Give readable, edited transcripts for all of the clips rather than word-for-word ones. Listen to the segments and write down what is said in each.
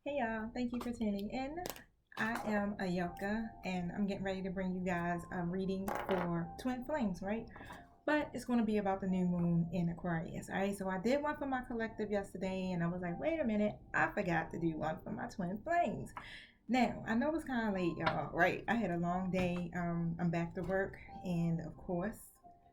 Hey y'all, thank you for tuning in. I am Ayoka and I'm getting ready to bring you guys a reading for twin flames, right? But it's going to be about the new moon in Aquarius, all right? So I did one for my collective yesterday and I was like, wait a minute, I forgot to do one for my twin flames. Now, I know it's kind of late, y'all, right? I had a long day. I'm back to work, and of course,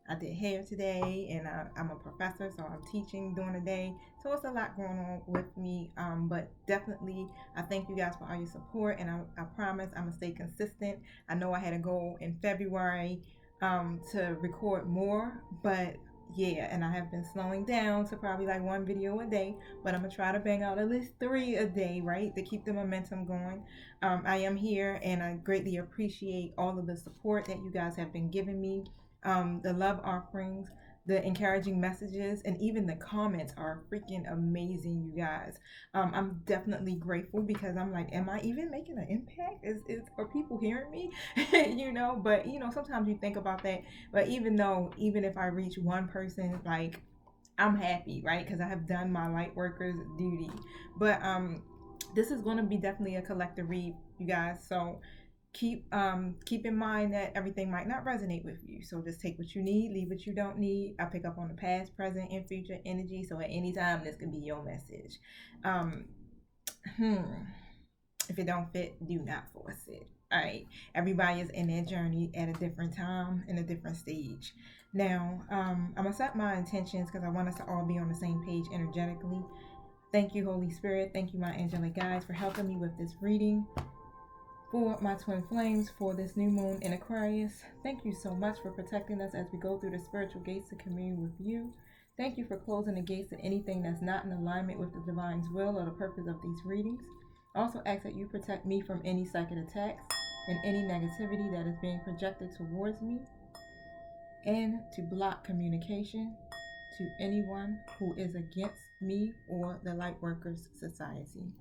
I did hair today, and I'm a professor, so I'm teaching during the day. So it's a lot going on with me, but definitely, I thank you guys for all your support, and I promise I'm gonna stay consistent. I know I had a goal in February to record more, but yeah, and I have been slowing down to probably like one video a day, but I'm gonna try to bang out at least three a day, right, to keep the momentum going. I am here and I greatly appreciate all of the support that you guys have been giving me. The love offerings, the encouraging messages, and even the comments are freaking amazing, you guys. I'm definitely grateful because I'm like, am I even making an impact? Are people hearing me? But sometimes you think about that. But even if I reach one person, like I'm happy, right? Because I have done my light workers duty. But this is going to be definitely a collective read, you guys. So keep in mind that everything might not resonate with you. So just take what you need, leave what you don't need. I pick up on the past, present, and future energy. So at any time, this can be your message. Um, hmm. If it don't fit, do not force it. All right. Everybody is in their journey at a different time in a different stage. Now, I'm gonna set my intentions because I want us to all be on the same page energetically. Thank you, Holy Spirit. Thank you, my angelic guides, for helping me with this reading for my twin flames for this new moon in Aquarius. Thank you so much for protecting us as we go through the spiritual gates to commune with you. Thank you for closing the gates to anything that's not in alignment with the divine's will or the purpose of these readings. I also ask that you protect me from any psychic attacks and any negativity that is being projected towards me, and to block communication to anyone who is against me or the Lightworkers Society.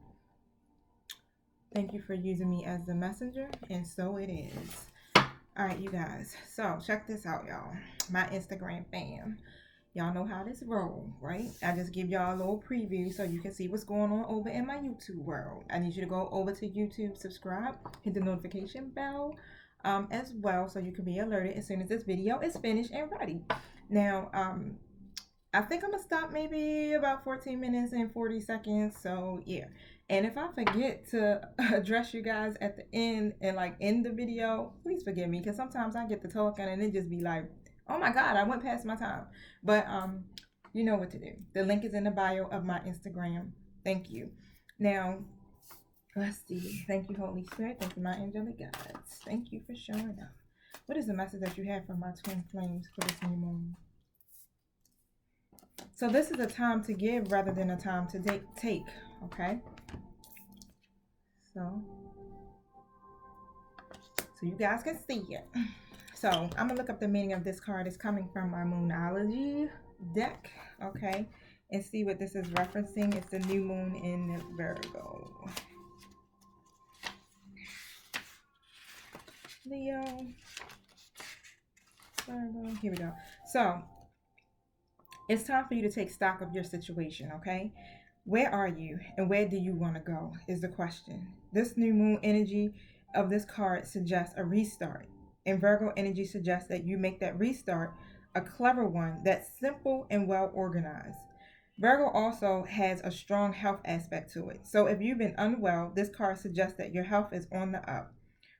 Thank you for using me as the messenger, and so it is. All right, you guys. So check this out, y'all. My Instagram fam. Y'all know how this roll, right? I just give y'all a little preview so you can see what's going on over in my YouTube world. I need you to go over to YouTube, subscribe, hit the notification bell as well so you can be alerted as soon as this video is finished and ready. Now, I think I'm gonna stop maybe about 14 minutes and 40 seconds. So yeah. And if I forget to address you guys at the end and like end the video, please forgive me because sometimes I get to talking and it just be like, oh my God, I went past my time. But you know what to do. The link is in the bio of my Instagram. Thank you. Now, let's see. Thank you, Holy Spirit. Thank you, my angelic guides. Thank you for showing up. What is the message that you have for my twin flames for this new moon? So this is a time to give rather than a time to take, okay? So you guys can see it. So I'm gonna look up the meaning of this card. It's coming from my Moonology deck, okay? And see what this is referencing. It's the new moon in Virgo. Leo. Virgo. Here we go. So it's time for you to take stock of your situation, okay? Where are you and where do you want to go is the question. This new moon energy of this card suggests a restart. And Virgo energy suggests that you make that restart a clever one that's simple and well organized. Virgo also has a strong health aspect to it. So if you've been unwell, this card suggests that your health is on the up.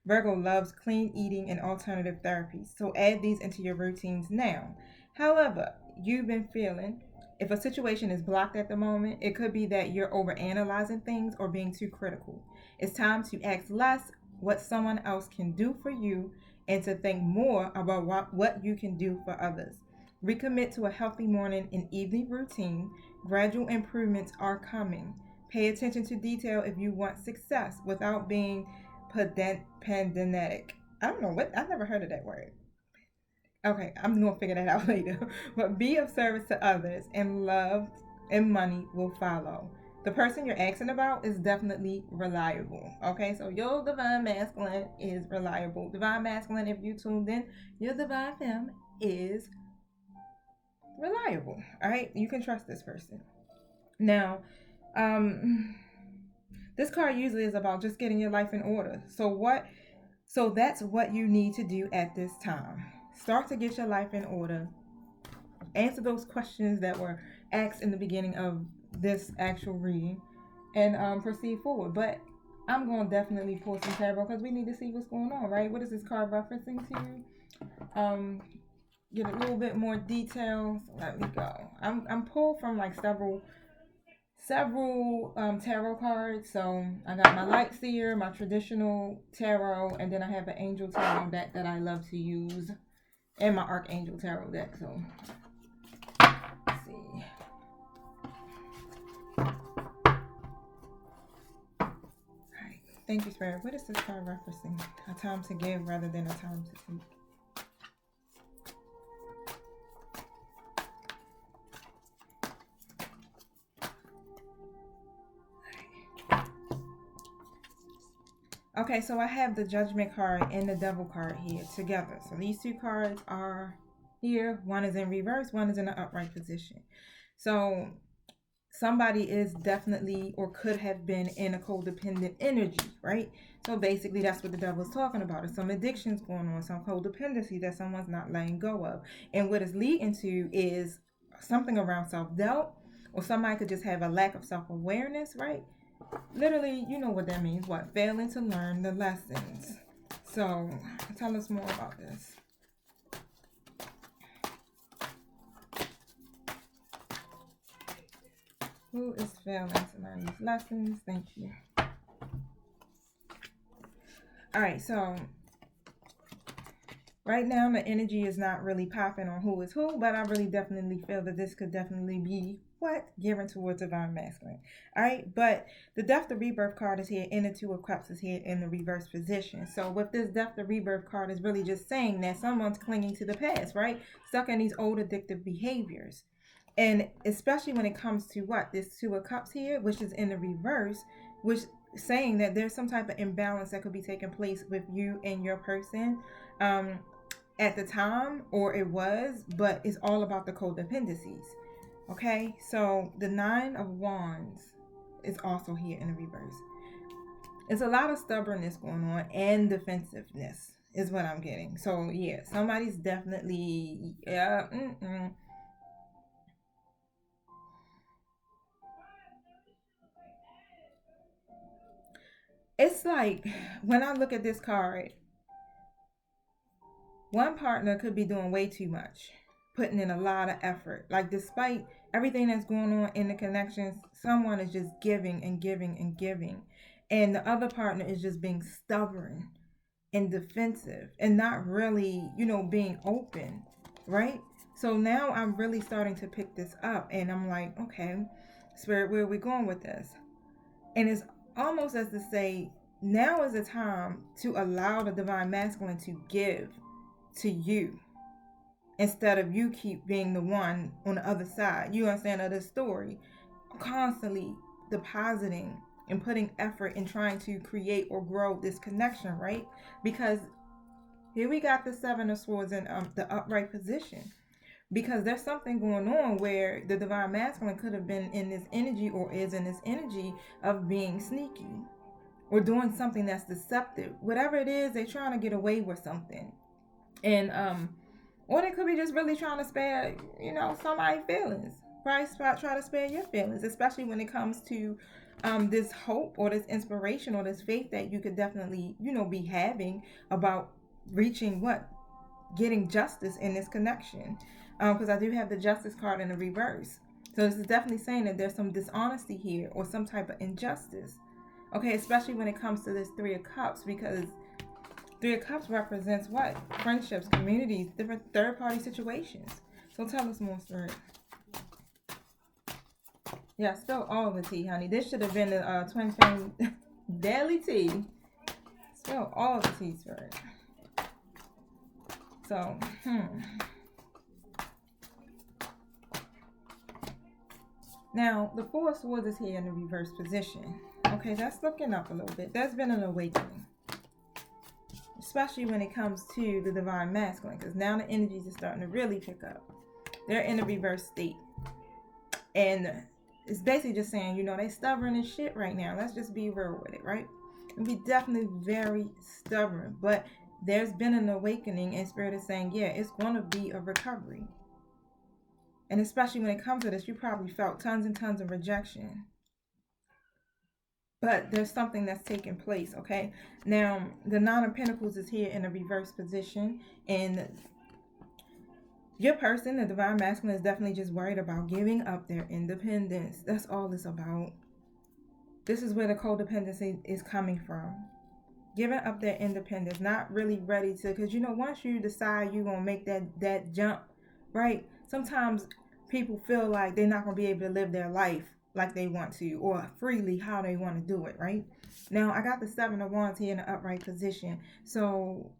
Virgo loves clean eating and alternative therapies. So add these into your routines now. However, you've been feeling if a situation is blocked at the moment, it could be that you're overanalyzing things or being too critical. It's time to ask less what someone else can do for you and to think more about what you can do for others. Recommit to a healthy morning and evening routine. Gradual improvements are coming. Pay attention to detail if you want success without being pedantic. I don't know what, I've never heard of that word. Okay, I'm gonna figure that out later. But be of service to others, and love and money will follow. The person you're asking about is definitely reliable. Okay, so your divine masculine is reliable. Divine masculine, if you tuned in, your divine femme is reliable. All right, you can trust this person. Now, This card usually is about just getting your life in order. So that's what you need to do at this time. Start to get your life in order. Answer those questions that were asked in the beginning of this actual reading, and proceed forward. But I'm going to definitely pull some tarot because we need to see what's going on, right? What is this card referencing to you? Get a little bit more details. Let me go. I'm pulled from like several tarot cards. So I got my light seer, my traditional tarot, and then I have an angel tarot deck that I love to use, and my archangel tarot deck. So let's see. Alright, thank you, Spirit. What is this card referencing? A time to give rather than a time to seek. Okay, so I have the Judgment card and the Devil card here together. So these two cards are here. One is in reverse, one is in an upright position. So somebody is definitely or could have been in a codependent energy, right? So basically that's what the Devil is talking about. There's some addictions going on, some codependency that someone's not letting go of. And what it's leading to is something around self-doubt, or somebody could just have a lack of self-awareness, right? Literally, you know what that means. What? Failing to learn the lessons. So, tell us more about this. Who is failing to learn these lessons? Thank you. Alright, so right now the energy is not really popping on who is who, but I really definitely feel that this could definitely be gearing towards divine masculine. All right, but the Death to Rebirth card is here, and the Two of Cups is here in the reverse position. So with this Death to Rebirth card is really just saying that someone's clinging to the past, right? Stuck in these old addictive behaviors. And especially when it comes to this Two of Cups here, which is in the reverse, which saying that there's some type of imbalance that could be taking place with you and your person at the time, or it was, but it's all about the codependencies. Okay, so the Nine of Wands is also here in the reverse. It's a lot of stubbornness going on and defensiveness is what I'm getting. So yeah, somebody's definitely It's like when I look at this card, one partner could be doing way too much, putting in a lot of effort. Like despite everything that's going on in the connections, someone is just giving and giving and giving. And the other partner is just being stubborn and defensive and not really, being open, right? So now I'm really starting to pick this up and I'm like, okay, Spirit, where are we going with this? And it's almost as to say, now is the time to allow the divine masculine to give to you instead of you keep being the one on the other side. You understand of the story, constantly depositing and putting effort in trying to create or grow this connection, right? Because here we got the Seven of Swords in the upright position, because there's something going on where the divine masculine could have been in this energy or is in this energy of being sneaky or doing something that's deceptive. Whatever it is, they're trying to get away with something. And or they could be just really trying to spare, somebody's feelings. Probably try to spare your feelings, especially when it comes to this hope or this inspiration or this faith that you could definitely, be having about reaching getting justice in this connection. Because I do have the Justice card in the reverse. So this is definitely saying that there's some dishonesty here or some type of injustice. Okay, especially when it comes to this Three of Cups, because Three of Cups represents friendships, communities, different third-party situations. So tell us more, Spirit. Yeah, spill all the tea, honey. This should have been the Twin Flame daily tea. Spill all the tea, Spirit. So, Now, the Four of Swords is here in the reverse position. Okay, that's looking up a little bit. There's been an awakening, especially when it comes to the divine masculine, because now the energies are starting to really pick up. They're in a reverse state, and it's basically just saying, you know, they stubborn as shit right now. Let's just be real with it, right? And be definitely very stubborn. But there's been an awakening, and Spirit is saying, yeah, it's going to be a recovery. And especially when it comes to this, you probably felt tons and tons of rejection. But there's something that's taking place, okay? Now, the Nine of Pentacles is here in a reverse position. And your person, the Divine Masculine, is definitely just worried about giving up their independence. That's all it's about. This is where the codependency is coming from. Giving up their independence, not really ready to, because, you know, once you decide you're going to make that jump, right? Sometimes people feel like they're not going to be able to live their life like they want to, or freely how they want to do it, right? Now, I got the Seven of Wands here in the upright position. So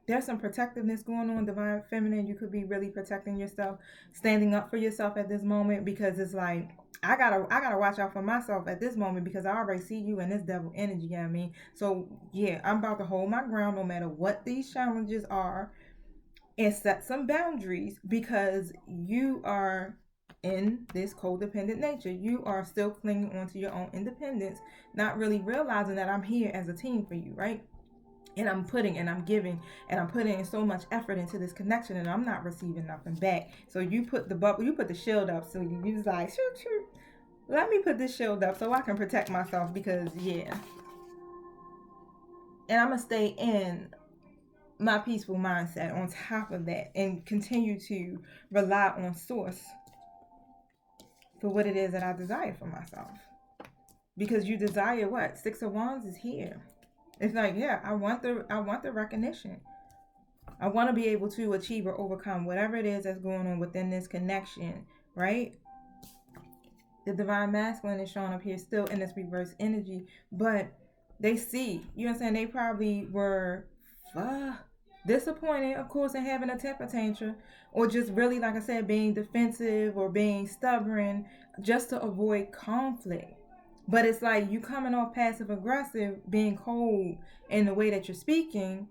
there's some protectiveness going on, Divine Feminine. You could be really protecting yourself, standing up for yourself at this moment, because it's like, I gotta watch out for myself at this moment, because I already see you in this devil energy, you know what I mean? So yeah, I'm about to hold my ground no matter what these challenges are, and set some boundaries, because you are in this codependent nature. You are still clinging on to your own independence, not really realizing that I'm here as a team for you, right? And I'm putting and I'm giving and I'm putting so much effort into this connection, and I'm not receiving nothing back. So you put the bubble, you put the shield up. So you was like, shoot, let me put this shield up so I can protect myself, because yeah. And I'm gonna stay in my peaceful mindset on top of that, and continue to rely on source for what it is that I desire for myself. Because you desire what? Six of Wands is here. It's like, yeah, I want the recognition. I want to be able to achieve or overcome whatever it is that's going on within this connection, right? The Divine Masculine is showing up here still in this reverse energy, but they see, you know what I'm saying? They probably were disappointed, of course, in having a temper tantrum, or just really, like I said, being defensive or being stubborn just to avoid conflict. But it's like you coming off passive aggressive, being cold in the way that you're speaking,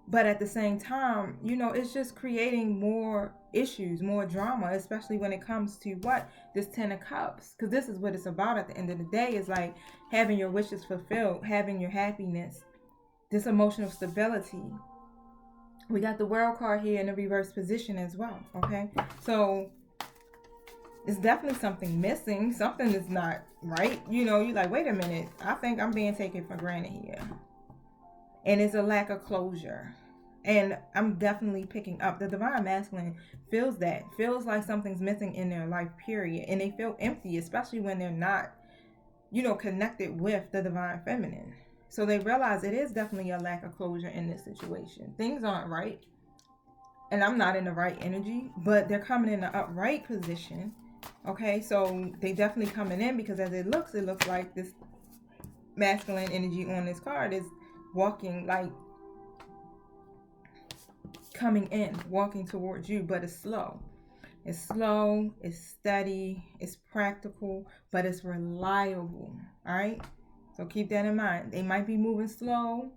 but at the same time, you know, it's just creating more issues, more drama, especially when it comes to what? This Ten of Cups. Because this is what it's about at the end of the day, is like having your wishes fulfilled, having your happiness, this emotional stability. We got the World card here in the reverse position as well, okay? So it's definitely something missing. Something is not right. You know, you're like, wait a minute. I think I'm being taken for granted here. And it's a lack of closure. And I'm definitely picking up. The Divine Masculine feels that. Feels like something's missing in their life, period. And they feel empty, especially when they're not, you know, connected with the Divine Feminine. So they realize it is definitely a lack of closure in this situation. Things aren't right. And I'm not in the right energy, but they're coming in the upright position. Okay, so they definitely coming in, because as it looks like this masculine energy on this card is walking, like coming in, walking towards you, but it's slow. It's slow, it's steady, it's practical, but it's reliable. All right, so keep that in mind. They might be moving slow,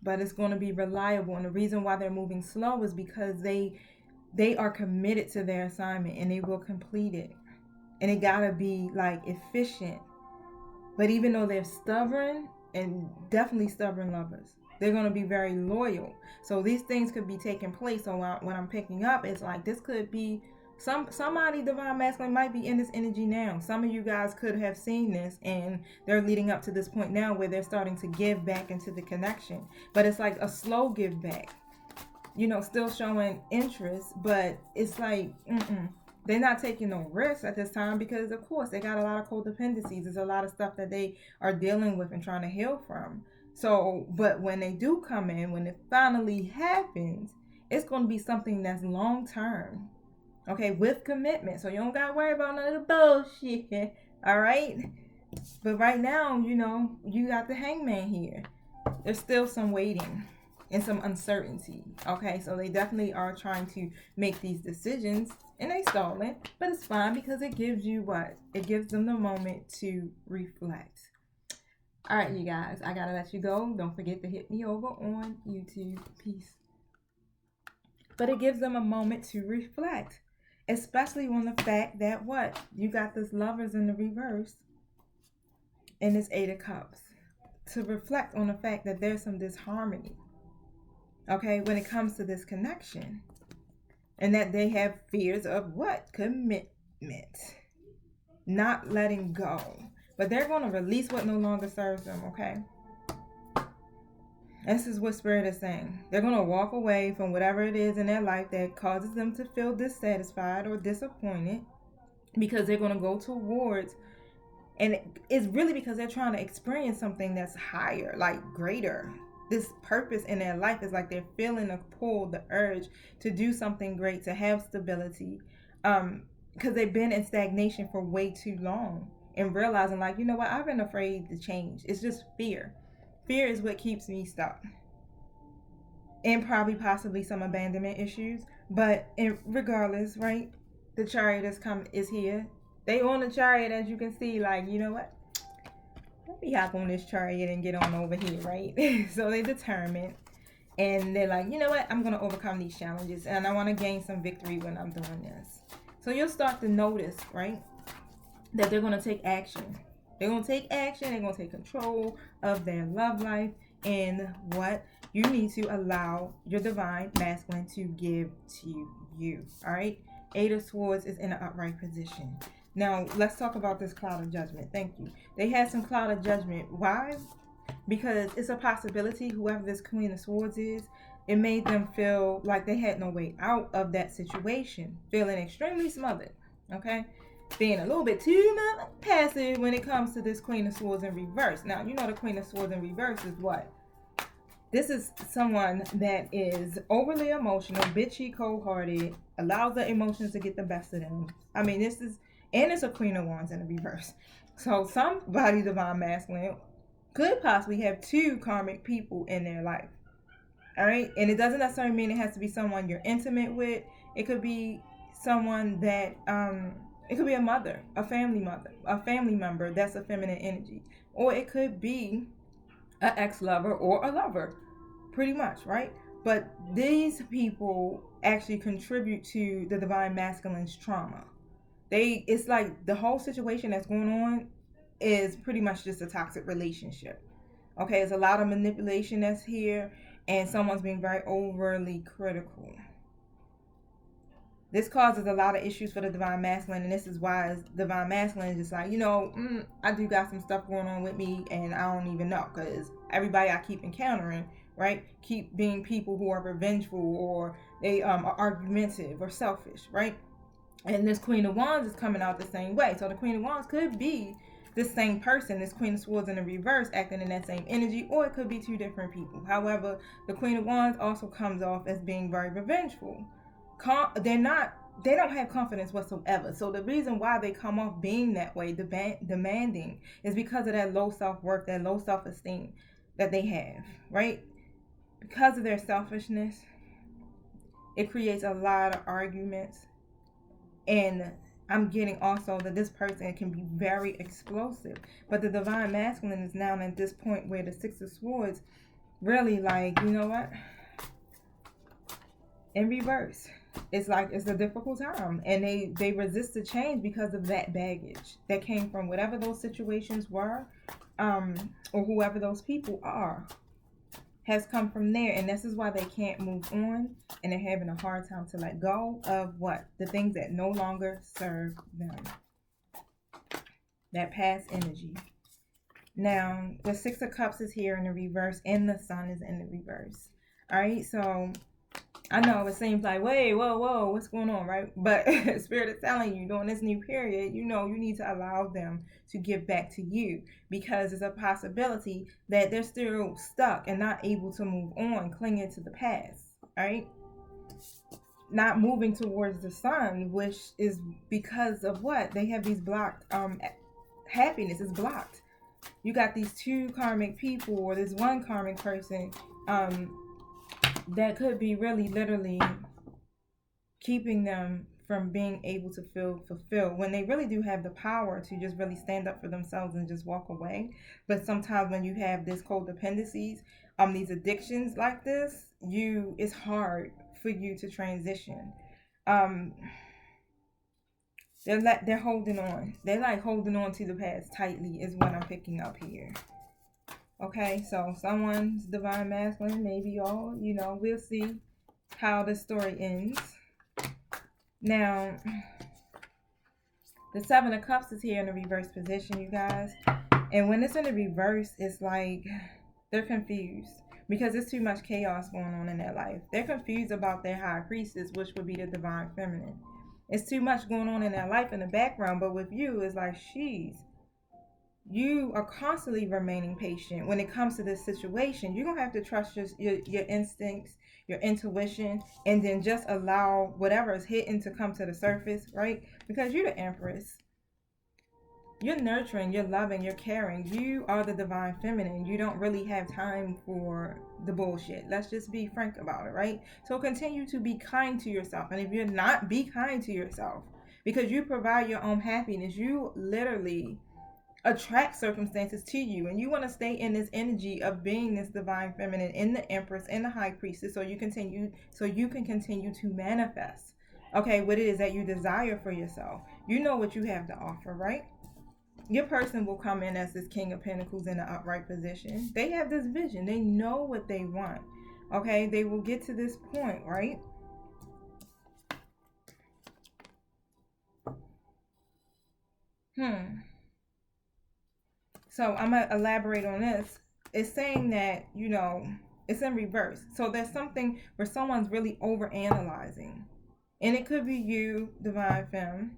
but it's going to be reliable. And the reason why they're moving slow is because they are committed to their assignment, and they will complete it. And it gotta be like efficient. But even though they're stubborn, and definitely stubborn lovers, they're gonna be very loyal. So these things could be taking place. So when I'm picking up, it's like this could be somebody, Divine Masculine, might be in this energy now. Some of you guys could have seen this, and they're leading up to this point now where they're starting to give back into the connection. But it's like a slow give back. You know, still showing interest, but it's like, they're not taking no risks at this time, because of course they got a lot of codependencies. There's a lot of stuff that they are dealing with and trying to heal from. So, but when they do come in, when it finally happens, it's going to be something that's long term, okay, with commitment. So you don't got to worry about none of the bullshit, all right? But right now, you know, you got the Hangman here. There's still some waiting and some uncertainty, okay? So they definitely are trying to make these decisions, and they stalling, but it's fine, because it gives you what? It gives them the moment to reflect. All right, you guys, I gotta let you go. Don't forget to hit me over on YouTube. Peace. But it gives them a moment to reflect. especially on the fact that what? You got this Lovers in the reverse and this Eight of Cups, to reflect on the fact that there's some disharmony, okay, when it comes to this connection, and that they have fears of what? Commitment, not letting go. But they're going to release what no longer serves them, okay? This is what Spirit is saying. They're going to walk away from whatever it is in their life that causes them to feel dissatisfied or disappointed, because they're going to go towards, and it's really because they're trying to experience something that's higher, like greater. This purpose in their life is like they're feeling the pull, the urge to do something great, to have stability, because they've been in stagnation for way too long, and realizing, like, you know what, I've been afraid to change. It's just fear. Fear is what keeps me stuck, and probably possibly some abandonment issues. But regardless, right, the chariot is here. They on the chariot, as you can see, like, you know what, let me hop on this chariot and get on over here, right? So they determined, and they're like, you know what, I'm going to overcome these challenges, and I want to gain some victory when I'm doing this. So you'll start to notice, right, that they're going to take action. They're going to take action. They're going to take control of their love life. And what? You need to allow your divine masculine to give to you. All right? Eight of Swords is in an upright position. Now, let's talk about this cloud of judgment. Thank you. They had some cloud of judgment. Why? Because it's a possibility, whoever this Queen of Swords is, it made them feel like they had no way out of that situation, feeling extremely smothered, okay? Being a little bit too passive when it comes to this Queen of Swords in reverse. Now, you know the Queen of Swords in reverse is what? This is someone that is overly emotional, bitchy, cold-hearted, allows the emotions to get the best of them. I mean, this is, and it's a Queen of Wands in the reverse. So somebody divine masculine could possibly have two karmic people in their life. All right, and it doesn't necessarily mean it has to be someone you're intimate with. It could be someone that it could be a mother, a family member that's a feminine energy, or it could be an ex-lover or a lover, pretty much, right? But these people actually contribute to the divine masculine's trauma. It's like the whole situation that's going on is pretty much just a toxic relationship. Okay, there's a lot of manipulation that's here, and someone's being very overly critical. This causes a lot of issues for the divine masculine, and this is why divine masculine is just like, you know, I do got some stuff going on with me, and I don't even know, because everybody I keep encountering, right, keep being people who are revengeful, or they are argumentative or selfish, right? And this Queen of Wands is coming out the same way. So the Queen of Wands could be the same person, this Queen of Swords in the reverse, acting in that same energy, or it could be two different people. However, the Queen of Wands also comes off as being very revengeful. They don't have confidence whatsoever. So the reason why they come off being that way, demanding, is because of that low self-worth, that low self-esteem that they have, right? Because of their selfishness, it creates a lot of arguments. And I'm getting also that this person can be very explosive. But the divine masculine is now at this point where the Six of Swords really, like, you know what? In reverse. It's like it's a difficult time. And they resist the change because of that baggage that came from whatever those situations were, or whoever those people are, has come from there. And this is why they can't move on, and they're having a hard time to let go of what? The things that no longer serve them. That past energy. Now, the Six of Cups is here in the reverse, and the Sun is in the reverse. All right, so I know it seems like, wait, whoa, what's going on, right? But Spirit is telling you, during this new period, you know, you need to allow them to give back to you, because it's a possibility that they're still stuck and not able to move on, clinging to the past, right? Not moving towards the Sun, which is because of what? They have these blocked, happiness is blocked. You got these two karmic people, or this one karmic person, that could be really literally keeping them from being able to feel fulfilled, when they really do have the power to just really stand up for themselves and just walk away. But sometimes when you have this codependencies, these addictions like this, it's hard for you to transition. They're holding on. They're like holding on to the past tightly is what I'm picking up here. Okay, so someone's divine masculine, maybe y'all, you know, we'll see how the story ends. Now, the Seven of Cups is here in the reverse position, you guys. And when it's in the reverse, it's like they're confused because there's too much chaos going on in their life. They're confused about their high priestess, which would be the divine feminine. It's too much going on in their life in the background, but with you, it's like, you are constantly remaining patient when it comes to this situation. You're going to have to trust your instincts, your intuition, and then just allow whatever is hidden to come to the surface, right? Because you're the Empress. You're nurturing, you're loving, you're caring. You are the divine feminine. You don't really have time for the bullshit. Let's just be frank about it, right? So continue to be kind to yourself. And if you're not, be kind to yourself. Because you provide your own happiness. You literally attract circumstances to you, and you want to stay in this energy of being this divine feminine, in the Empress, in the High Priestess, so you can continue to manifest, okay, what it is that you desire for yourself. You know what you have to offer, right? Your person will come in as this King of Pentacles in an upright position. They have this vision. They know what they want. Okay, they will get to this point, right? So I'm going to elaborate on this. It's saying that, you know, it's in reverse. So there's something where someone's really overanalyzing. And it could be you, divine femme.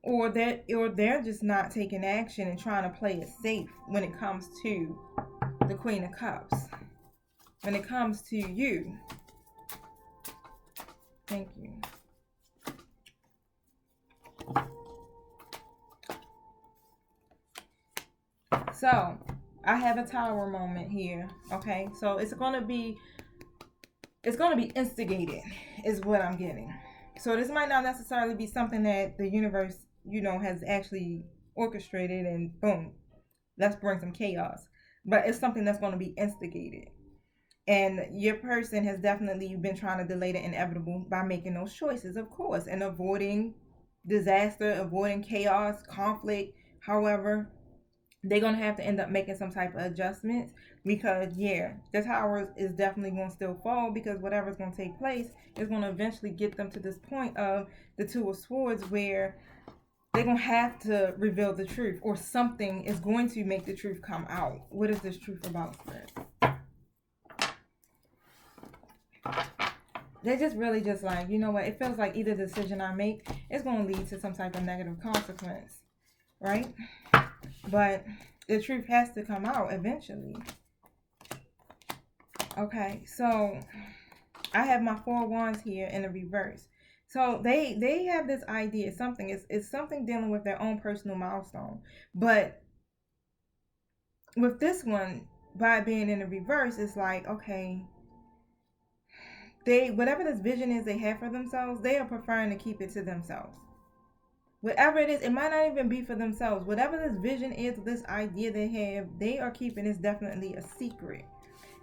Or they're just not taking action and trying to play it safe when it comes to the Queen of Cups. When it comes to you. Thank you. So, I have a tower moment here, okay? So, it's going to be instigated is what I'm getting. So, this might not necessarily be something that the universe, you know, has actually orchestrated and boom, let's bring some chaos. But it's something that's going to be instigated. And your person has definitely been trying to delay the inevitable by making those choices, of course, and avoiding disaster, avoiding chaos, conflict. However, they're going to have to end up making some type of adjustments because, yeah, the tower is definitely going to still fall because whatever's going to take place is going to eventually get them to this point of the Two of Swords where they're going to have to reveal the truth, or something is going to make the truth come out. What is this truth about, Spirit? They're just really just like, you know what? It feels like either decision I make is going to lead to some type of negative consequence, right? But the truth has to come out eventually. Okay, so I have my Four of Wands here in the reverse. So they have this idea. It's something dealing with their own personal milestone. But with this one, by being in the reverse, it's like, okay, whatever this vision is they have for themselves, they are preferring to keep it to themselves. Whatever it is, it might not even be for themselves. Whatever this vision is, this idea they have, they are keeping this definitely a secret.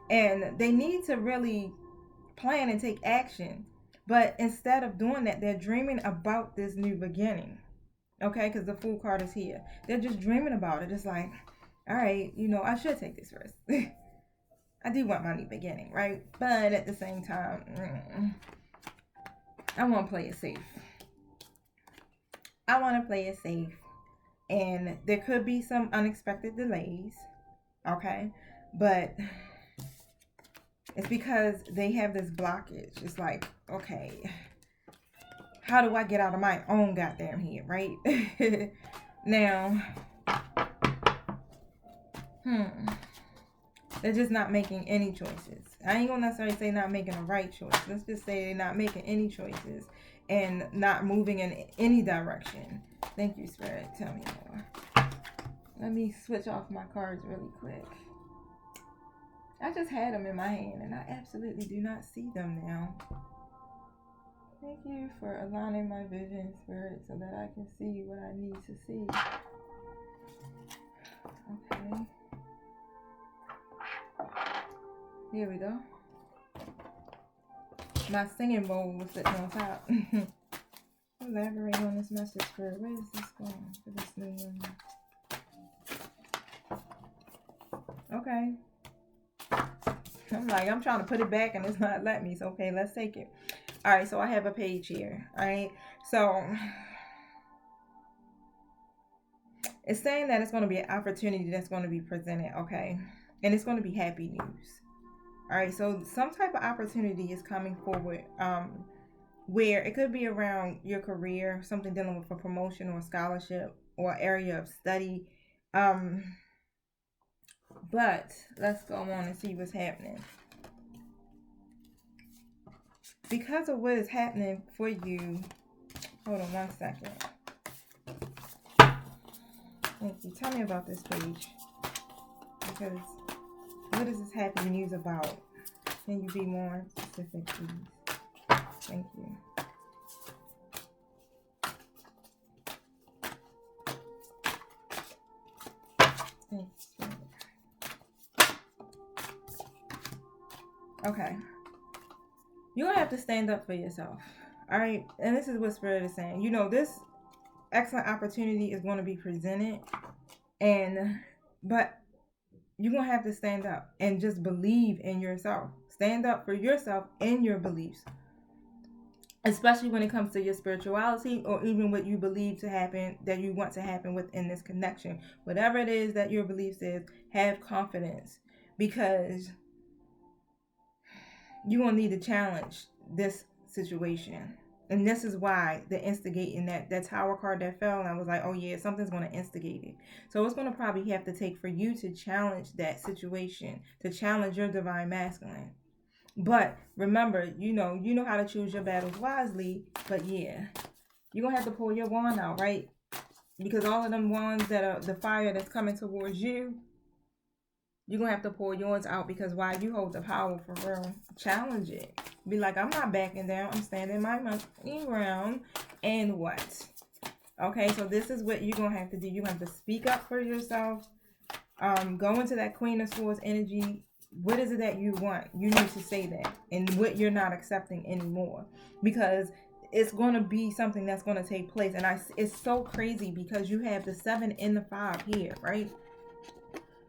And they need to really plan and take action. But instead of doing that, they're dreaming about this new beginning. Okay, because the Fool card is here. They're just dreaming about it. It's like, all right, you know, I should take this risk. I do want my new beginning, right? But at the same time, I want to play it safe. I want to play it safe. And there could be some unexpected delays. Okay? But it's because they have this blockage. It's like, okay, how do I get out of my own goddamn head, right? Now, they're just not making any choices. I ain't gonna necessarily say not making a right choice. Let's just say they're not making any choices and not moving in any direction. Thank you, Spirit. Tell me more. Let me switch off my cards really quick. I just had them in my hand and I absolutely do not see them now. Thank you for aligning my vision, Spirit, so that I can see what I need to see. Okay. Here we go. My singing bowl was sitting on top. Elaborate on this message, Spirit. Where is this going for this new moon? Okay. I'm trying to put it back and it's not letting me. So, okay, let's take it. All right, so I have a page here. All right, so it's saying that it's going to be an opportunity that's going to be presented, okay? And it's going to be happy news. All right, so some type of opportunity is coming forward, where it could be around your career, something dealing with a promotion or a scholarship or area of study. But let's go on and see what's happening. Because of what is happening for you, hold on 1 second. Thank you. Tell me about this page. Because what is this happy news about? Can you be more specific, please? Thank you. Thanks. Okay. You're going to have to stand up for yourself. All right. And this is what Spirit is saying. You know, this excellent opportunity is going to be presented. But you're going to have to stand up and just believe in yourself. Stand up for yourself and your beliefs. Especially when it comes to your spirituality or even what you believe to happen, that you want to happen within this connection. Whatever it is that your beliefs is, have confidence. Because you're going to need to challenge this situation. And this is why the instigating, that Tower card that fell, and I was like, oh yeah, something's going to instigate it. So it's going to probably have to take for you to challenge that situation, to challenge your divine masculine. But remember, you know how to choose your battles wisely. But yeah, you're going to have to pull your wand out, right? Because all of them wands that are the fire that's coming towards you, you're going to have to pull yours out, because while you hold the power for real, challenge it. Be like, I'm not backing down. I'm standing my ground. And what? Okay, so this is what you're going to have to do. You're going to have to speak up for yourself. Go into that Queen of Swords energy. What is it that you want? You need to say that. And what you're not accepting anymore. Because it's going to be something that's going to take place. And it's so crazy because you have the 7 and the 5 here, right?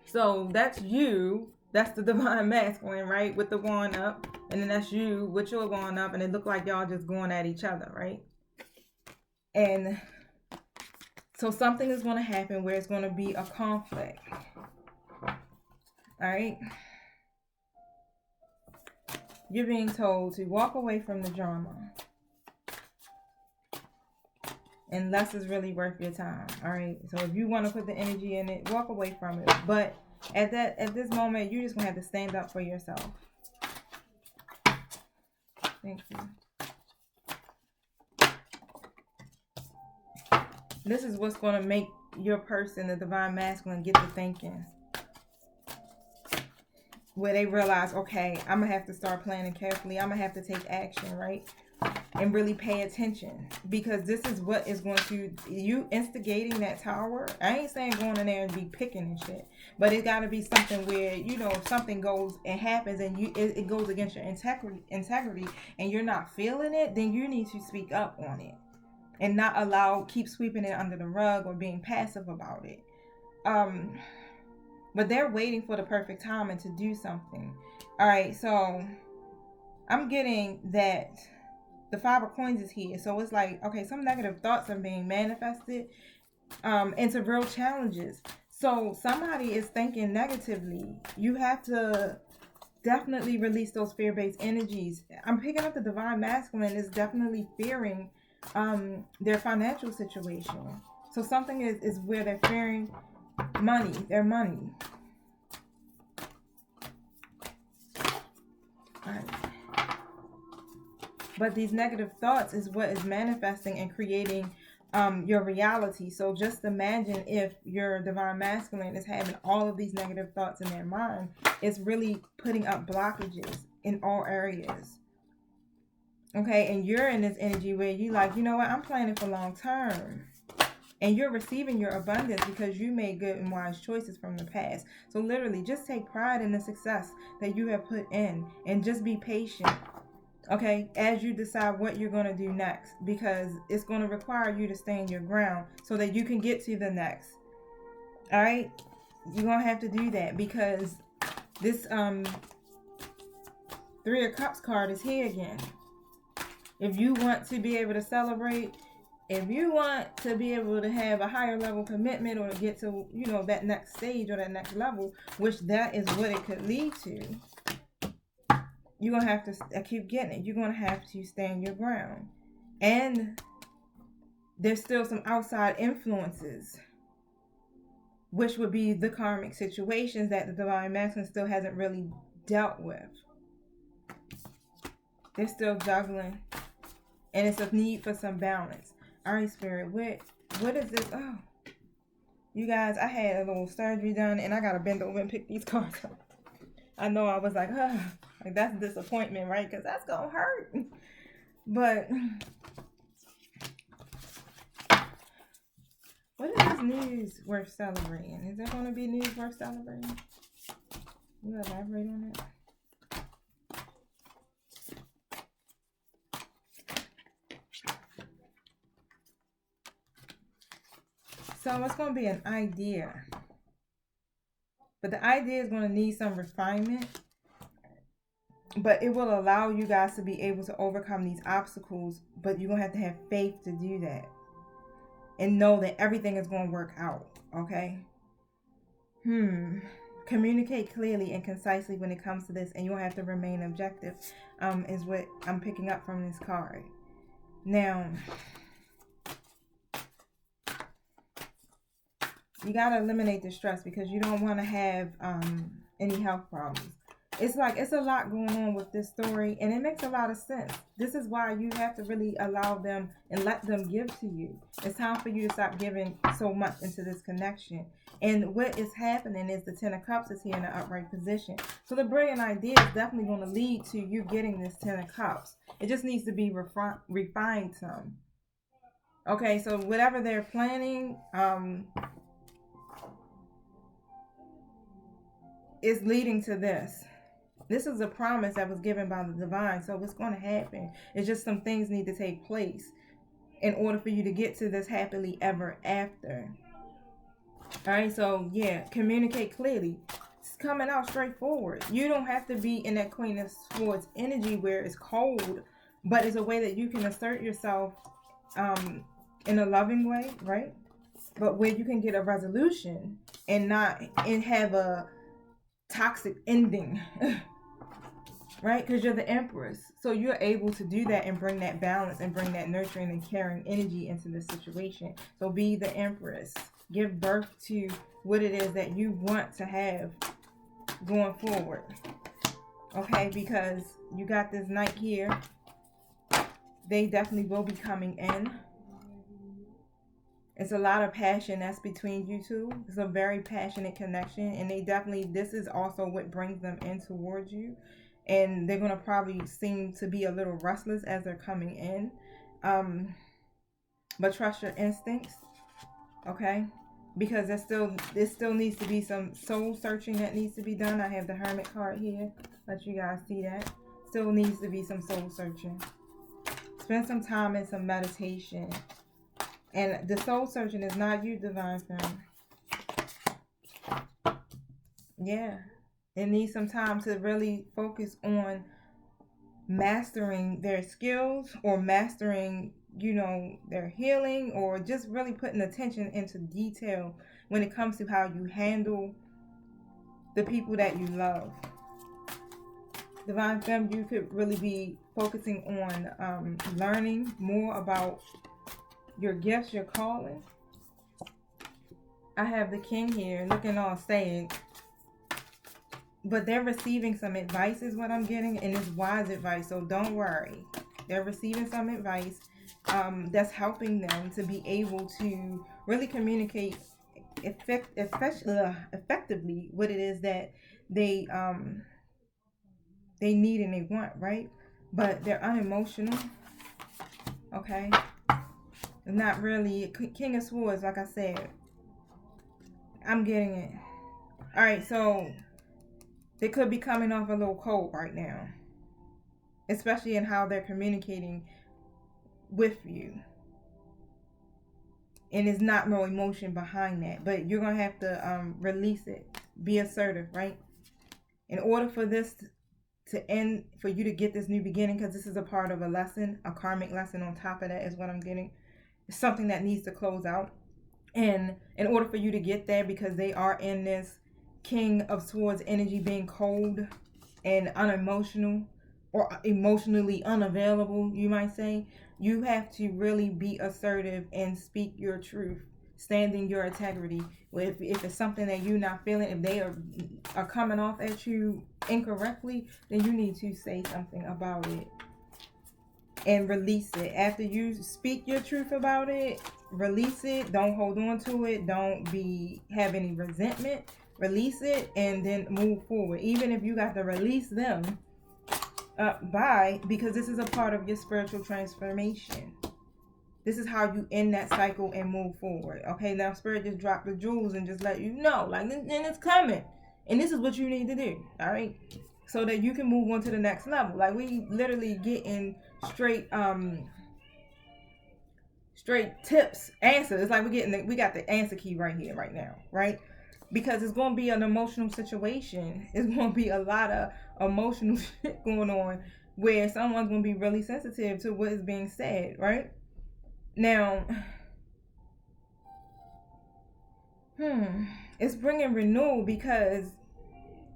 So that's you. That's the divine masculine, right? With the wand up. And then that's you with your wand up. And it looked like y'all just going at each other, right? And so something is going to happen where it's going to be a conflict. All right? You're being told to walk away from the drama. And less is really worth your time. All right? So if you want to put the energy in it, walk away from it. But at this moment, you're just going to have to stand up for yourself. Thank you. This is what's going to make your person, the divine masculine, get to thinking. Where they realize, okay, I'm going to have to start planning carefully. I'm going to have to take action, right? And really pay attention. Because this is what is going to, you instigating that tower. I ain't saying going in there and be picking and shit. But it got to be something where, if something goes and happens and it goes against your integrity and you're not feeling it, then you need to speak up on it. And not keep sweeping it under the rug or being passive about it. But they're waiting for the perfect timing to do something. All right, so I'm getting that the 5 of coins is here. So it's like, okay, some negative thoughts are being manifested into real challenges. So somebody is thinking negatively. You have to definitely release those fear-based energies. I'm picking up the divine masculine is definitely fearing their financial situation. So something is where they're fearing their money. All right. But these negative thoughts is what is manifesting and creating your reality. So just imagine if your divine masculine is having all of these negative thoughts in their mind. It's really putting up blockages in all areas. Okay, and you're in this energy where you like, you know what, I'm planning for long term. And you're receiving your abundance because you made good and wise choices from the past. So literally, just take pride in the success that you have put in and just be patient. okay, as you decide what you're going to do next, because it's going to require you to stand your ground so that you can get to the next. All right, you're going to have to do that, because this Three of Cups card is here again. If you want to be able to celebrate, if you want to be able to have a higher level commitment, or to get to, you know, that next stage or that next level, which that is what it could lead to, you're going to have to, I keep getting it, you're going to have to stand your ground. And there's still some outside influences, which would be the karmic situations that the Divine Masculine still hasn't really dealt with. They're still juggling. And it's a need for some balance. All right, Spirit, what is this? Oh, you guys, I had a little surgery done, and I got to bend over and pick these cards up. I know I was like, like that's a disappointment, right? Because that's going to hurt. But what is this news worth celebrating? Is there going to be news worth celebrating? You elaborate on it? So it's going to be an idea. But the idea is going to need some refinement. But it will allow you guys to be able to overcome these obstacles. But you're going to have faith to do that. And know that everything is going to work out. Okay? Communicate clearly and concisely when it comes to this. And you'll have to remain objective. Is what I'm picking up from this card. Now, you got to eliminate the stress, because you don't want to have any health problems. It's like, it's a lot going on with this story, and it makes a lot of sense. This is why you have to really allow them and let them give to you. It's time for you to stop giving so much into this connection. And what is happening is the Ten of Cups is here in an upright position. So the brilliant idea is definitely going to lead to you getting this Ten of Cups. It just needs to be refined some. Okay, so whatever they're planning, is leading to this. This is a promise that was given by the divine, so it's going to happen. It's just some things need to take place in order for you to get to this happily ever after. All right, so yeah, communicate clearly. It's coming out straightforward. You don't have to be in that Queen of Swords energy where it's cold, but it's a way that you can assert yourself in a loving way, right? But where you can get a resolution and not and have a toxic ending. Right? Because you're the Empress. So you're able to do that and bring that balance and bring that nurturing and caring energy into the situation. So be the Empress. Give birth to what it is that you want to have going forward. Okay? Because you got this Knight here. They definitely will be coming in. It's a lot of passion that's between you two. It's a very passionate connection. And they definitely, this is also what brings them in towards you. And they're going to probably seem to be a little restless as they're coming in. But trust your instincts. Okay? Because there still needs to be some soul searching that needs to be done. I have the Hermit card here. Let you guys see that. Still needs to be some soul searching. Spend some time in some meditation. And the soul searching is not you, Divine Femme. Yeah. It needs some time to really focus on mastering their skills or mastering, you know, their healing, or just really putting attention into detail when it comes to how you handle the people that you love. Divine Femme, you could really be focusing on learning more about your gifts, your calling. I have the King here looking all sad. But they're receiving some advice is what I'm getting. And it's wise advice. So don't worry. They're receiving some advice that's helping them to be able to really communicate effectively what it is that they need and they want, right? But they're unemotional. Okay? Not really. King of Swords, like I said. I'm getting it. Alright, so they could be coming off a little cold right now. especially in how they're communicating with you. And there's not no emotion behind that, but you're going to have to release it. Be assertive, right? In order for this to end, for you to get this new beginning, because this is a part of a lesson, a karmic lesson on top of that is what I'm getting. It's something that needs to close out. And in order for you to get there, because they are in this King of Swords energy, being cold and unemotional, or emotionally unavailable, you might say, you have to really be assertive and speak your truth, stand in your integrity. If it's something that you're not feeling, if they are coming off at you incorrectly, then you need to say something about it and release it. After you speak your truth about it, release it. Don't hold on to it. Don't have any resentment. Release it and then move forward. Even if you got to release them, because this is a part of your spiritual transformation. This is how you end that cycle and move forward. Okay, now Spirit just dropped the jewels and just let you know, like, and it's coming. And this is what you need to do, all right? So that you can move on to the next level. Like, we literally getting straight tips, answers. It's like we got the answer key right here, right now, right? Because it's going to be an emotional situation. It's going to be a lot of emotional shit going on where someone's going to be really sensitive to what is being said, right? Now, it's bringing renewal, because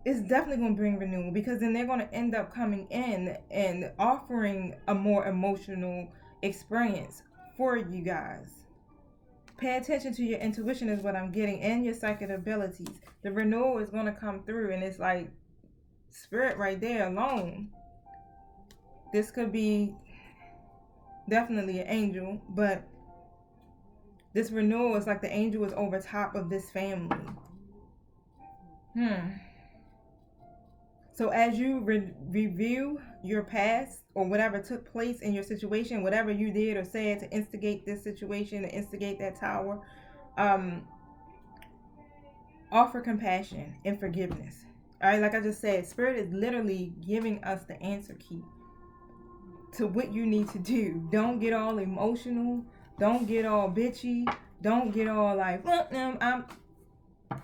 it's definitely going to bring renewal, because then they're going to end up coming in and offering a more emotional experience for you guys. Pay attention to your intuition is what I'm getting, and your psychic abilities. The renewal is going to come through, and it's like Spirit right there alone. This could be definitely an angel, but this renewal is like the angel is over top of this family. So as you review your past, or whatever took place in your situation, whatever you did or said to instigate this situation, to instigate that tower, offer compassion and forgiveness. All right, like I just said, Spirit is literally giving us the answer key to what you need to do. Don't get all emotional. Don't get all bitchy. Don't get all like,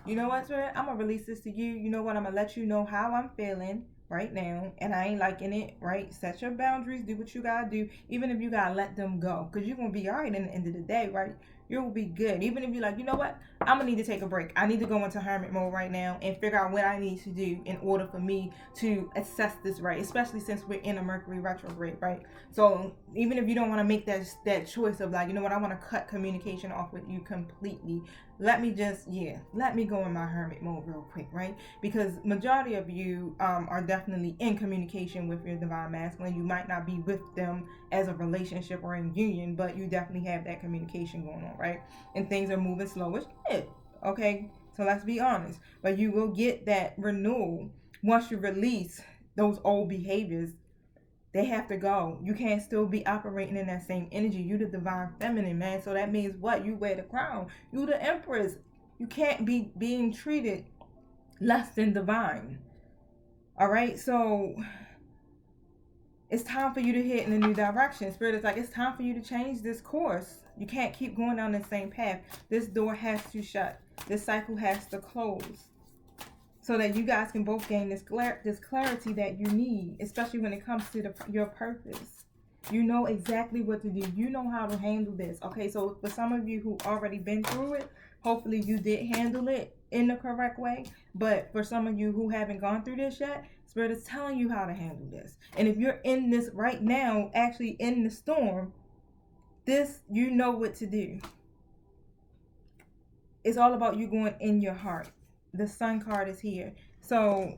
you know what, Spirit? I'm going to release this to you. You know what? I'm going to let you know how I'm feeling right now, and I ain't liking it, right? Set your boundaries. Do what you got to do, even if you got to let them go, because you're going to be all right in the end of the day, right? You'll be good. Even if you're like, you know what? I'm going to need to take a break. I need to go into hermit mode right now and figure out what I need to do in order for me to assess this right, especially since we're in a Mercury retrograde, right? So even if you don't want to make that choice of like, you know what, I want to cut communication off with you completely, let me go in my hermit mode real quick, right? Because majority of you are definitely in communication with your divine masculine. You might not be with them as a relationship or in union, but you definitely have that communication going on, right? And things are moving slow as shit, okay? So let's be honest. But you will get that renewal once you release those old behaviors. They have to go. You can't still be operating in that same energy. You the divine feminine, man. So that means what? You wear the crown. You the empress. You can't be being treated less than divine. All right? So it's time for you to hit in a new direction. Spirit is like, it's time for you to change this course. You can't keep going down the same path. This door has to shut. This cycle has to close, so that you guys can both gain this clarity that you need, especially when it comes to your purpose. You know exactly what to do. You know how to handle this. Okay, so for some of you who already been through it, hopefully you did handle it in the correct way. But for some of you who haven't gone through this yet, Spirit is telling you how to handle this. And if you're in this right now, actually in the storm, you know what to do. It's all about you going in your heart. The Sun card is here. So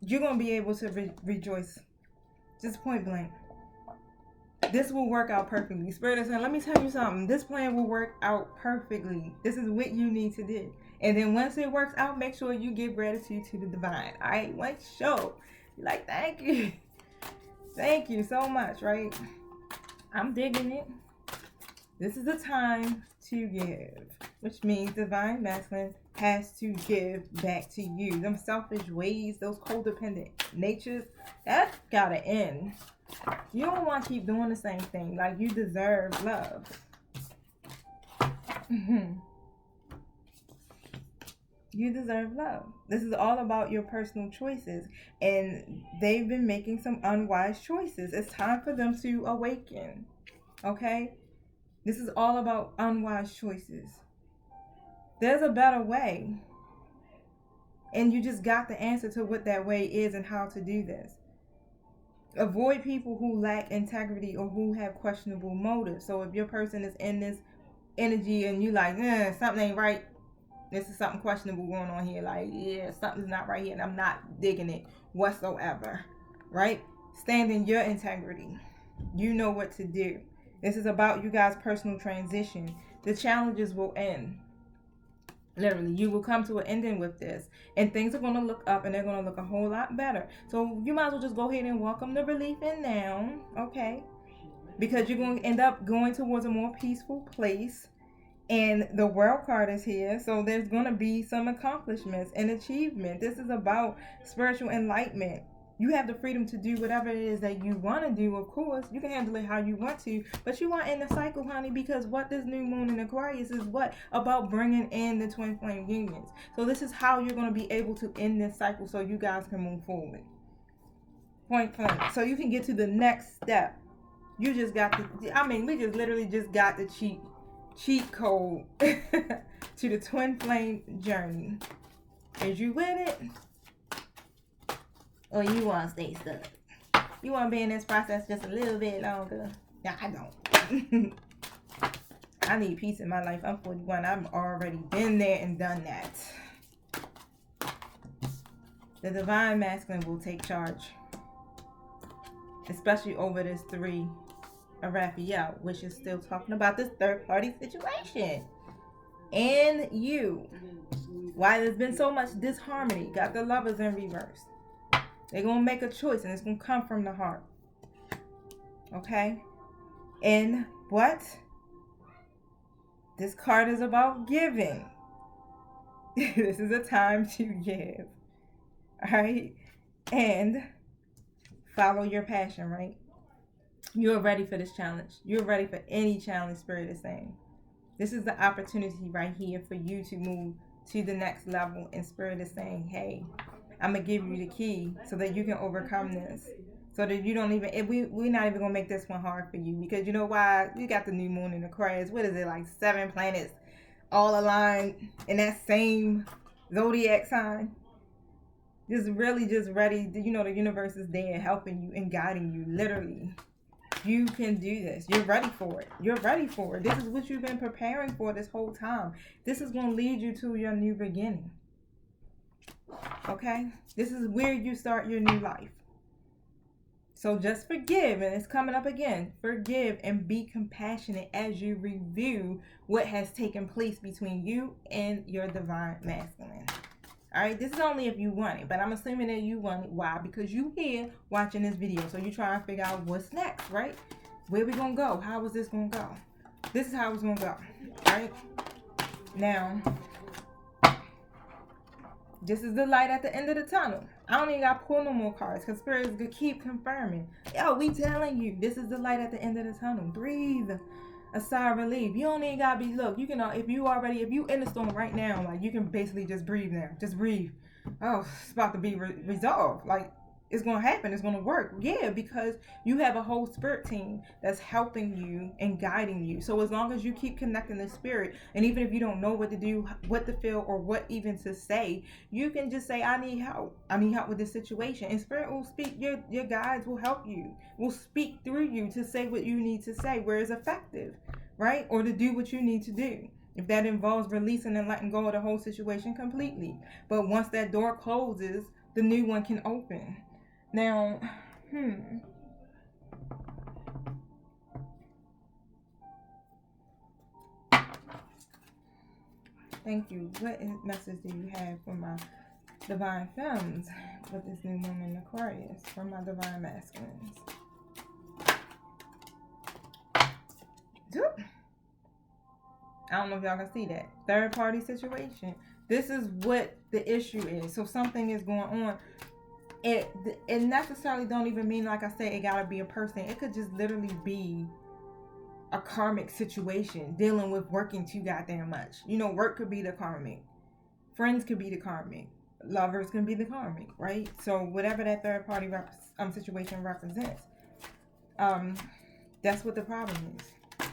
you're going to be able to rejoice. Just point blank. This will work out perfectly. Spirit is saying, let me tell you something. This plan will work out perfectly. This is what you need to do. And then once it works out, make sure you give gratitude to the divine. All right? One show. Be like, thank you. Thank you so much, right? I'm digging it. This is the time to give, which means divine masculine, has to give back to you. Them selfish ways, those codependent natures, that's gotta end. You don't want to keep doing the same thing. Like, you deserve love. You deserve love. This is all about your personal choices. And they've been making some unwise choices. It's time for them to awaken. Okay? This is all about unwise choices. There's a better way. And you just got the answer to what that way is and how to do this. Avoid people who lack integrity or who have questionable motives. So if your person is in this energy and you like, something ain't right, this is something questionable going on here. Like, yeah, something's not right here and I'm not digging it whatsoever. Right? Stand in your integrity. You know what to do. This is about you guys' personal transition. The challenges will end. Literally, you will come to an ending with this. And things are going to look up and they're going to look a whole lot better. So you might as well just go ahead and welcome the relief in now. Okay? Because you're going to end up going towards a more peaceful place. And the World card is here, so there's going to be some accomplishments and achievement. This is about spiritual enlightenment. You have the freedom to do whatever it is that you want to do, of course. You can handle it how you want to, but you want in the cycle, honey, because what this new moon in Aquarius is what? About bringing in the twin flame unions. So this is how you're going to be able to end this cycle so you guys can move forward. Point blank. So you can get to the next step. You just got we just literally just got the cheat code to the twin flame journey. Is you with it? Or you want to stay stuck? You want to be in this process just a little bit longer? Yeah, I don't. I need peace in my life. I'm 41. I've already been there and done that. The divine masculine will take charge. Especially over this 3 of Raphael, which is still talking about this third party situation. And you. Why there's been so much disharmony. Got the lovers in reverse. They're going to make a choice and it's going to come from the heart. Okay? And what? This card is about giving. This is a time to give. Alright? And follow your passion, right? You're ready for this challenge. You're ready for any challenge, Spirit is saying. This is the opportunity right here for you to move to the next level. And Spirit is saying, hey, I'm going to give you the key so that you can overcome this. So that you don't even, we're not even going to make this one hard for you. Because you know why? You got the new moon in Aquarius. What is it, like 7 planets all aligned in that same zodiac sign? Just really just ready. The universe is there helping you and guiding you, literally. You can do this. You're ready for it. You're ready for it. This is what you've been preparing for this whole time. This is going to lead you to your new beginning. Okay? This is where you start your new life. So just forgive, and it's coming up again. Forgive and be compassionate as you review what has taken place between you and your divine masculine. Alright, this is only if you want it, but I'm assuming that you want it. Why? Because you here watching this video, so you trying to figure out what's next, right? Where we gonna go? How is this gonna go? This is how it's gonna go. Alright? Now, this is the light at the end of the tunnel. I don't even got to pull no more cards because Spirit is going to keep confirming. Yo, we telling you, this is the light at the end of the tunnel. Breathe. A sigh of relief. You don't even got to be, look, you can, if you in the storm right now, like, you can basically just breathe now. Just breathe. Oh, it's about to be resolved. Like, it's going to happen. It's going to work. Yeah, because you have a whole spirit team that's helping you and guiding you. So as long as you keep connecting the spirit, and even if you don't know what to do, what to feel, or what even to say, you can just say, I need help. I need help with this situation. And spirit will speak. Your guides will help you. Will speak through you to say what you need to say where it's effective, right? Or to do what you need to do. If that involves releasing and letting go of the whole situation completely. But once that door closes, the new one can open. Now, thank you. What message do you have for my divine femmes with this new moon in Aquarius? For my divine masculines? I don't know if y'all can see that. Third party situation. This is what the issue is. So something is going on. It necessarily don't even mean, like I said, it gotta be a person. It could just literally be a karmic situation dealing with working too goddamn much. You know, work could be the karmic. Friends could be the karmic. Lovers can be the karmic, right? So whatever that third party situation represents, that's what the problem is.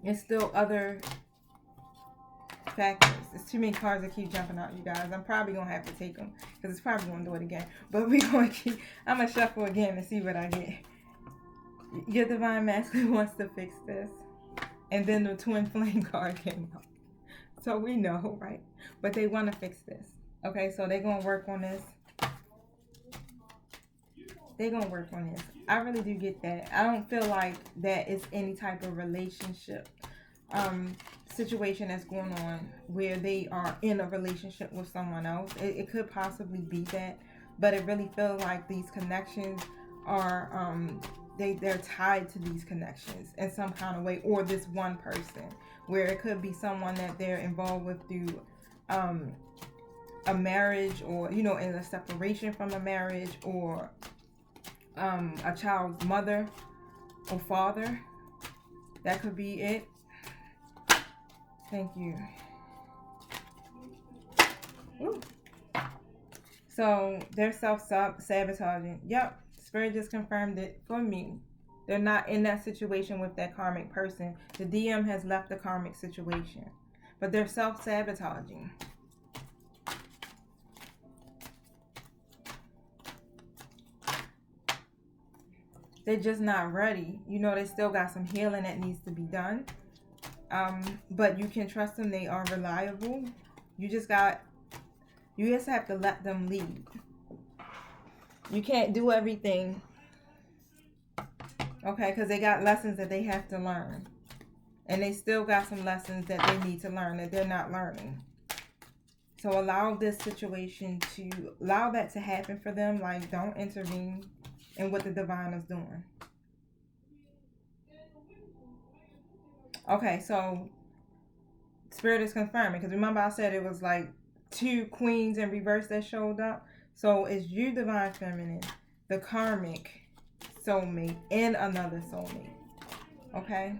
There's still other factors. There's too many cards that keep jumping out, you guys. I'm probably gonna have to take them because it's probably gonna do it again. But we're gonna keep. I'm gonna shuffle again and see what I get. Your divine masculine wants to fix this, and then the twin flame card came out. So we know, right? But they want to fix this. Okay, so they're gonna work on this. They're gonna work on this. I really do get that. I don't feel like that is any type of relationship situation that's going on where they are in a relationship with someone else. It could possibly be that, but it really feels like these connections are they're tied to these connections in some kind of way, or this one person, where it could be someone that they're involved with through a marriage, or in a separation from a marriage, or a child's mother or father. That could be it. Thank you. Ooh. So they're self-sabotaging. Yep. Spirit just confirmed it for me. They're not in that situation with that karmic person. The DM has left the karmic situation. But they're self-sabotaging. They're just not ready. They still got some healing that needs to be done. But you can trust them. They are reliable. You just have to let them lead. You can't do everything. Okay, because they got lessons that they have to learn. And they still got some lessons that they need to learn that they're not learning. So allow that to happen for them. Like, don't intervene in what the divine is doing. Okay, so Spirit is confirming, because remember I said it was like 2 queens in reverse that showed up. So it's you, divine feminine, the karmic soulmate, and another soulmate. Okay,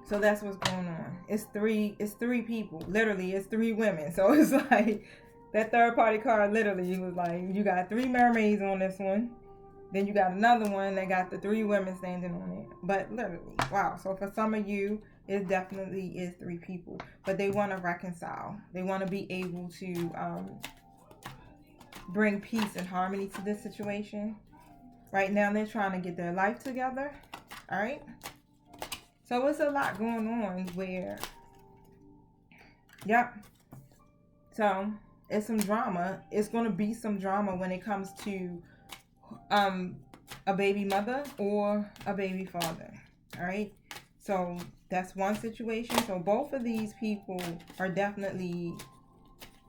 so that's what's going on. It's three people. Literally, it's 3 women. So it's like that third party card literally was like, you got 3 mermaids on this one. Then you got another one that got the 3 women standing on it. But literally, wow. So for some of you, it definitely is 3 people. But they want to reconcile. They want to be able to bring peace and harmony to this situation. Right now, they're trying to get their life together. All right. So it's a lot going on where, yep. So it's some drama. It's going to be some drama when it comes to a baby mother or a baby father. All right. So that's one situation. So both of these people are definitely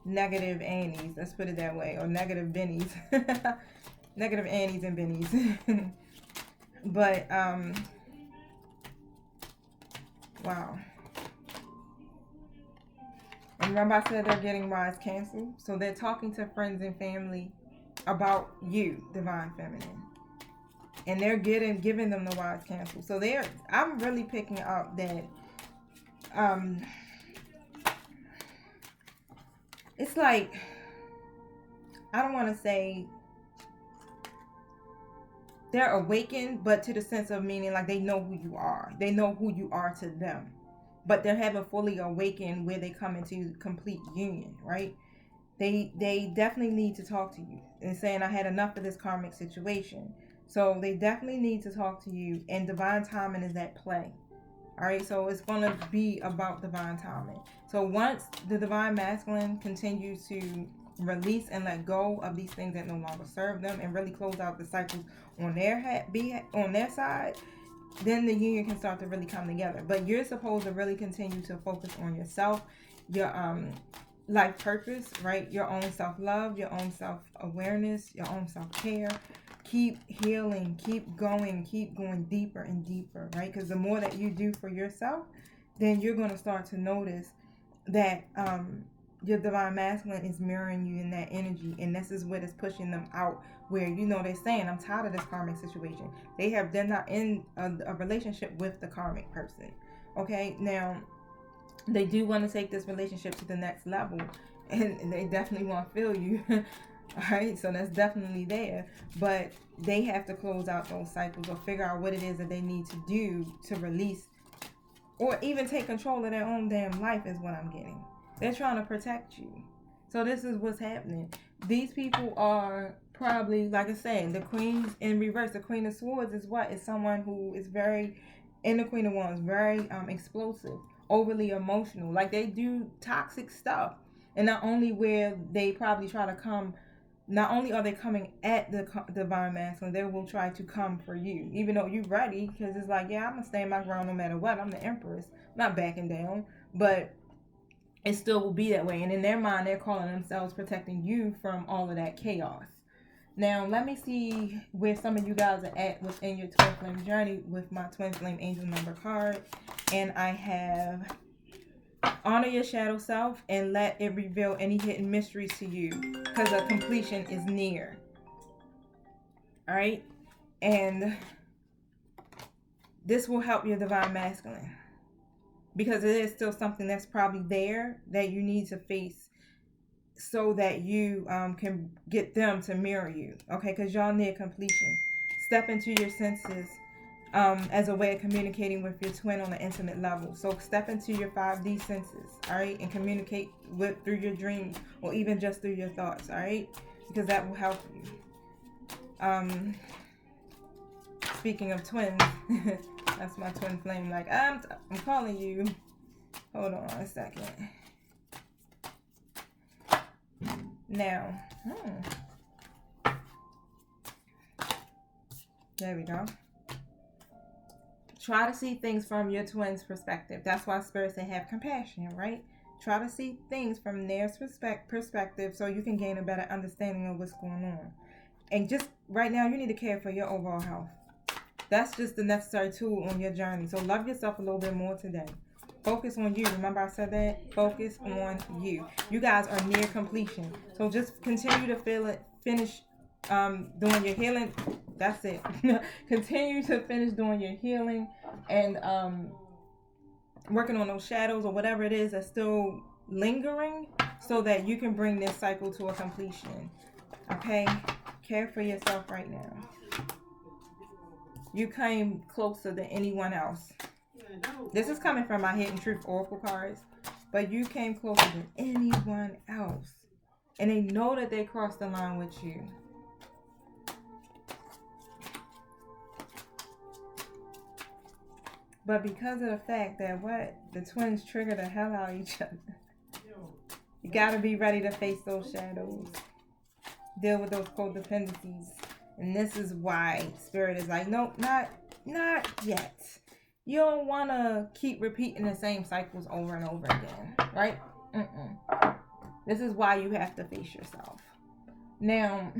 negative Annies. Let's put it that way. Or negative Bennies. Negative Annies and Bennies. But, wow. And remember I said they're getting wise canceled. So they're talking to friends and family about you, divine feminine. And they're giving them the wise cancel. So I'm really picking up that it's like, I don't want to say they're awakened, but to the sense of meaning like they know who you are. They know who you are to them. But they haven't fully awakened where they come into complete union, right? They definitely need to talk to you and saying, I had enough of this karmic situation. So they definitely need to talk to you, and divine timing is at play. All right, so it's going to be about divine timing. So once the divine masculine continues to release and let go of these things that no longer serve them and really close out the cycles on their side, then the union can start to really come together. But you're supposed to really continue to focus on yourself, your life purpose, right? Your own self-love, your own self-awareness, your own self-care. Keep healing, keep going deeper and deeper, right? Because the more that you do for yourself, then you're going to start to notice that your divine masculine is mirroring you in that energy, and this is what is pushing them out, where, you know, they're saying, I'm tired of this karmic situation. They're not in a relationship with the karmic person. Okay, now they do want to take this relationship to the next level, and they definitely want to feel you. All right, so that's definitely there, but they have to close out those cycles or figure out what it is that they need to do to release or even take control of their own damn life, is what I'm getting. They're trying to protect you. So this is what's happening. These people are probably, like I said, the Queen's in reverse. The Queen of Swords is what? Is someone who is very, and the Queen of Wands, very explosive, overly emotional. Like, they do toxic stuff. And not only where they probably try to come, not only are they coming at the divine masculine, they will try to come for you. Even though you're ready, because it's like, yeah, I'm going to stand my ground no matter what. I'm the Empress. I'm not backing down. But it still will be that way. And in their mind, they're calling themselves protecting you from all of that chaos. Now, let me see where some of you guys are at within your twin flame journey with my twin flame angel number card. And I have honor your shadow self and let it reveal any hidden mysteries to you, because a completion is near. All right. And this will help your divine masculine, because it is still something that's probably there that you need to face so that you can get them to mirror you. Okay, because y'all near completion. Step into your senses as a way of communicating with your twin on an intimate level. So step into your 5D senses, all right, and communicate through your dreams or even just through your thoughts, all right, because that will help you. Speaking of twins, that's my twin flame. Like, I'm calling you. Hold on a second. Now, there we go. Try to see things from your twin's perspective. That's why spirits, they have compassion, right? Try to see things from their perspective so you can gain a better understanding of what's going on. And just right now, you need to care for your overall health. That's just the necessary tool on your journey. So love yourself a little bit more today. Focus on you. Remember I said that? Focus on you. You guys are near completion. So just continue to feel it. Finish doing your healing. That's it. Continue to finish doing your healing and working on those shadows or whatever it is that's still lingering, so that you can bring this cycle to a completion. Okay? Care for yourself right now. You came closer than anyone else. This is coming from my Hidden Truth Oracle cards, but you came closer than anyone else. And they know that they crossed the line with you. But because of the fact that the twins trigger the hell out of each other, you got to be ready to face those shadows. Deal with those codependencies. And this is why Spirit is like, nope, not yet. You don't want to keep repeating the same cycles over and over again, right? This is why you have to face yourself. Now,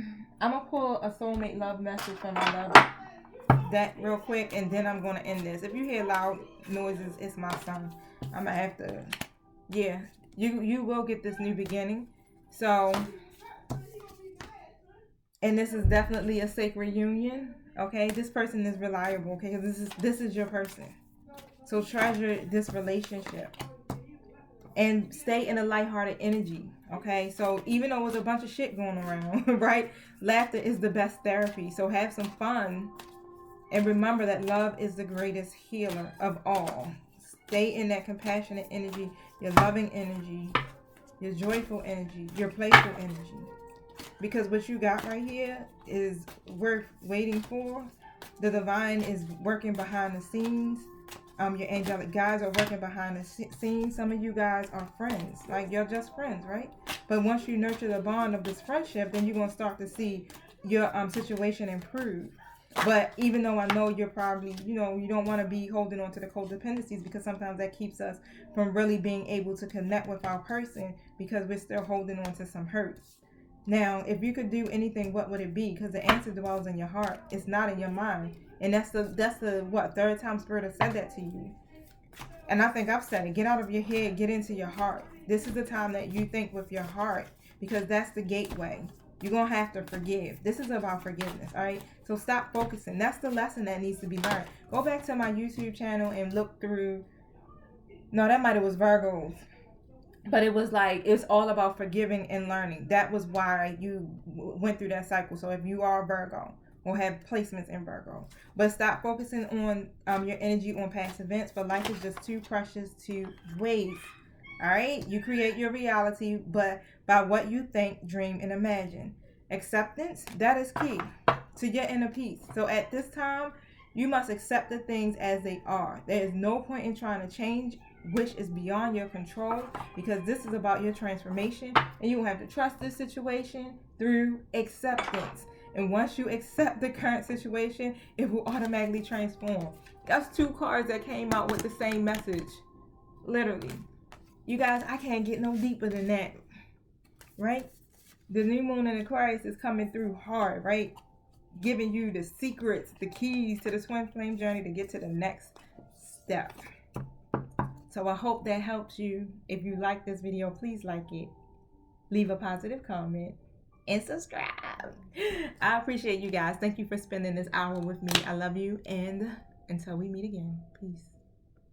I'm going to pull a soulmate love message from my love deck real quick, and then I'm going to end this. If you hear loud noises, it's my son. I'm going to have to, yeah, you will get this new beginning. So, and this is definitely a sacred union, okay? This person is reliable, okay? Because this is your person. So treasure this relationship. And stay in a lighthearted energy, okay? So even though there's a bunch of shit going around, right? Laughter is the best therapy. So have some fun. And remember that love is the greatest healer of all. Stay in that compassionate energy, your loving energy, your joyful energy, your playful energy. Because what you got right here is worth waiting for. The divine is working behind the scenes. Your angelic guides are working behind the scenes. Some of you guys are friends. Like, you're just friends, right? But once you nurture the bond of this friendship, then you're going to start to see your situation improve. But even though I know you're probably, you don't want to be holding on to the codependencies, because sometimes that keeps us from really being able to connect with our person, because we're still holding on to some hurt. Now, if you could do anything, what would it be? Because the answer dwells in your heart. It's not in your mind. And that's the third time Spirit has said that to you. And I think I've said it. Get out of your head. Get into your heart. This is the time that you think with your heart, because that's the gateway. You're going to have to forgive. This is about forgiveness, all right? So stop focusing. That's the lesson that needs to be learned. Go back to my YouTube channel and look through. No, that might have was Virgos. But it was like, it's all about forgiving and learning. That was why you went through that cycle. So if you are a Virgo or have placements in Virgo, but stop focusing on your energy on past events, for life is just too precious to waste. All right, you create your reality, but by what you think, dream, and imagine. Acceptance, that is key to your inner peace. So at this time, you must accept the things as they are. There is no point in trying to change which is beyond your control, because this is about your transformation, and you will have to trust this situation through acceptance. And once you accept the current situation, it will automatically transform. That's two cards that came out with the same message. Literally. You guys, I can't get no deeper than that. Right? The new moon in Aquarius is coming through hard, right? Giving you the secrets, the keys to the twin flame journey to get to the next step. So I hope that helps you. If you like this video, please like it. Leave a positive comment. And subscribe. I appreciate you guys. Thank you for spending this hour with me. I love you. And until we meet again, peace.